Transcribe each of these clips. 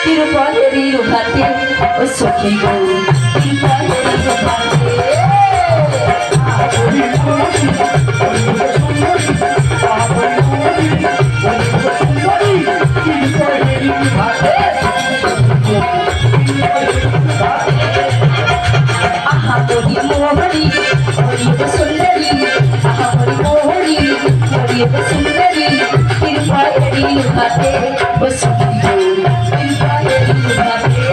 তিরুপতি ঘাটে ও সখী গো তিরুপতি ঘাটে আহা বলি মোহরি বলি সুন্দরী আহা বলি মোহরি বলি সুন্দরী তিরুপতি ঘাটে ও সখী গো তিরুপতি ঘাটে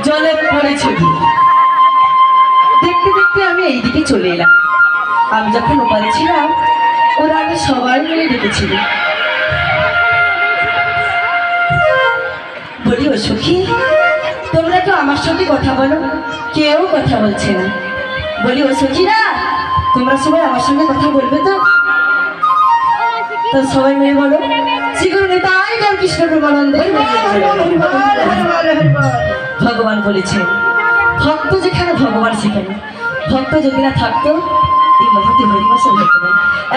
জলে পড়েছে দেখতে দেখতে আমি এইদিকে চলে এলাম। আমি যখন ওপারে ছিলাম ওরা আমি সবাই মিলে ডেকেছিল। বলি ও সখী তোমরা তো আমার সঙ্গে কথা বলো, কেউ কথা বলছে না। বলি ও সখীরা তোমরা সবাই আমার সঙ্গে কথা বলবে তো? তো সবাই মিলে বলো শ্রীগুরু নিতাই গৌর কৃষ্ণ প্রেমানন্দে। ভগবান বলেছেন ভক্ত যেখানে ভগবান সেখানে। ভক্ত যদি না থাকতো এই মহতি হরিবাসন হতো না,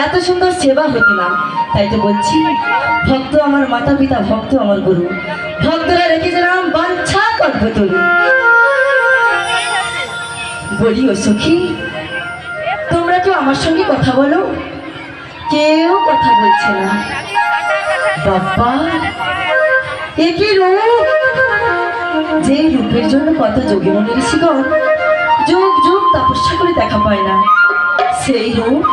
এত সুন্দর সেবা হতো না। তাই তো বলছি ভক্ত আমার মাতা পিতা, ভক্ত আমার গুরু। ভক্তরা রেখে যেলাম বাঞ্ছা কল্পতরু। বলি ও সখী তোমরা কেউ আমার সঙ্গে কথা বলো, কেউ কথা বলছে না। বাবা এ কি রূপ! যে রূপের জন্য কত যোগী মুনি ঋষিগণ যুগ যুগ তপস্যা করে দেখা পায় না, সেই রূপ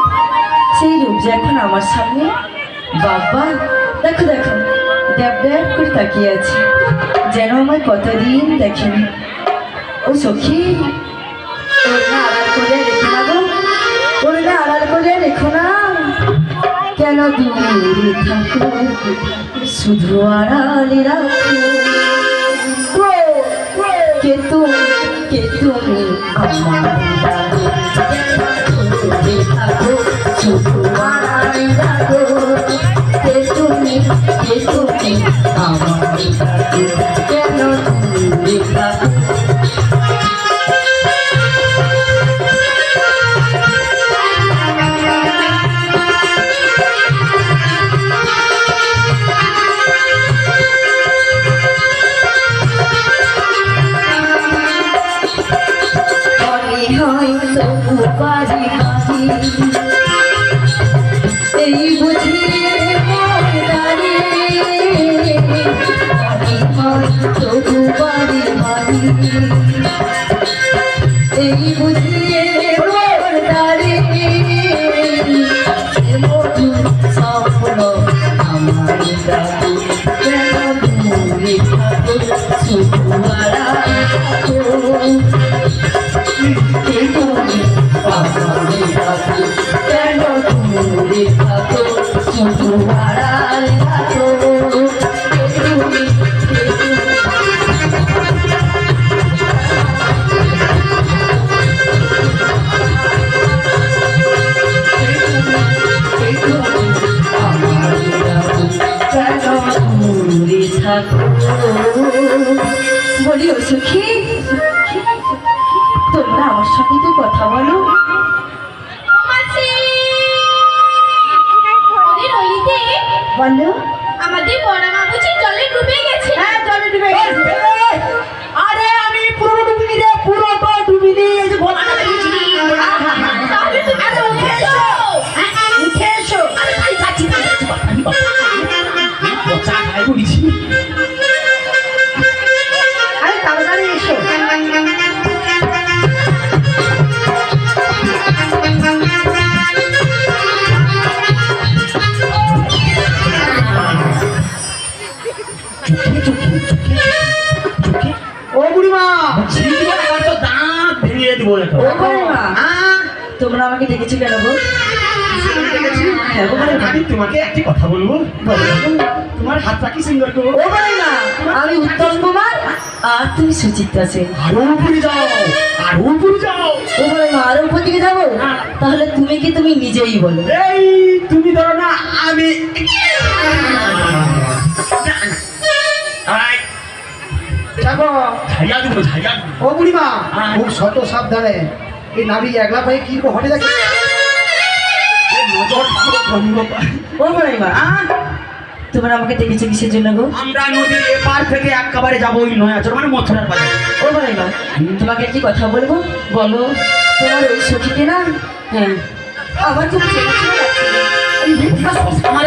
যে এখন আমার সামনে। বাবা দেখো দেখো ড্যাব ড্যাব করে তাকিয়ে আছে, যেন আমায় কতদিন দেখেনি। ও সখী ওরা আড়াল করে রেখো না গো, ওরা আড়াল করে রেখো না। কেন দূরে থাকো শুধু আড়ালে রাখো। কে তুমি আমার ডাকো, দূরে থাকো শুধু আড়ালে রাখো। কে তুমি আমার ডাকো, কেন দূরে থাকো। এই বুঝিয়ে তবু বাড়ি বাড়ি, এই বুঝিয়ে স্বপ্ন আমার দাদু। কেন দূরে থাকো শুধু কেন দূরে থাকো শুধু আড়ালে থাকো। বলি ও সখী তোমরা আমার সঙ্গে তো কথা বলো। বলো আমাদের বড় মা বুঝি জলে ডুবে গেছে। হ্যাঁ জলে ডুবে গেছে। আরে আমি পুরো ডুবিনি রে, পুরোটা ডুবিনি। এই যে গলাটা দেখেছি। তাহলে তুমি আরে উঠে এসো, উঠে এসো। আরে ভাই যাচ্ছি আরে তাড়াতাড়ি এসো। মা, তোমরা আমাকে ডেকেছো কেন গো? হ্যাঁ গো বড় মা। আমি তোমাকে একটি কথা বলবো। বলো। তোমার হাতটা কি সুন্দর গো। ও বড় মা, আমি উত্তম কুমার আর তুমি সুচিত্রা সেন। আরো উপরে যাও, আরো উপরে যাও। ও বড় মা, আরো উপর দিকে যাবো? তাহলে তুমি কি তুমি নিজেই বলো। এই তুমি ধরো না, আমি দেখো ঝাইয়া দেবো, ঝাইয়া দেবো। ও বুড়িমা, খুব শত সাবধানে। এই নাবি একলা পায়ে কি হটে দেখে। এই নজর পুরো ভঙ্গ করে। ও বড় মা, তোমরা আমাকে ডেকেছো কিসের জন্য গো? আমরা নদীর এপার থেকে একেবারে যাবো ওই নয়াচর মানে মথুরার বাজার। ও বড় মা, তোমাকে কি কথা বলবো বলো। তোমার ওই সখীকে না, হ্যাঁ আমার খুব ছেলে ছেলে লাগছে। আমার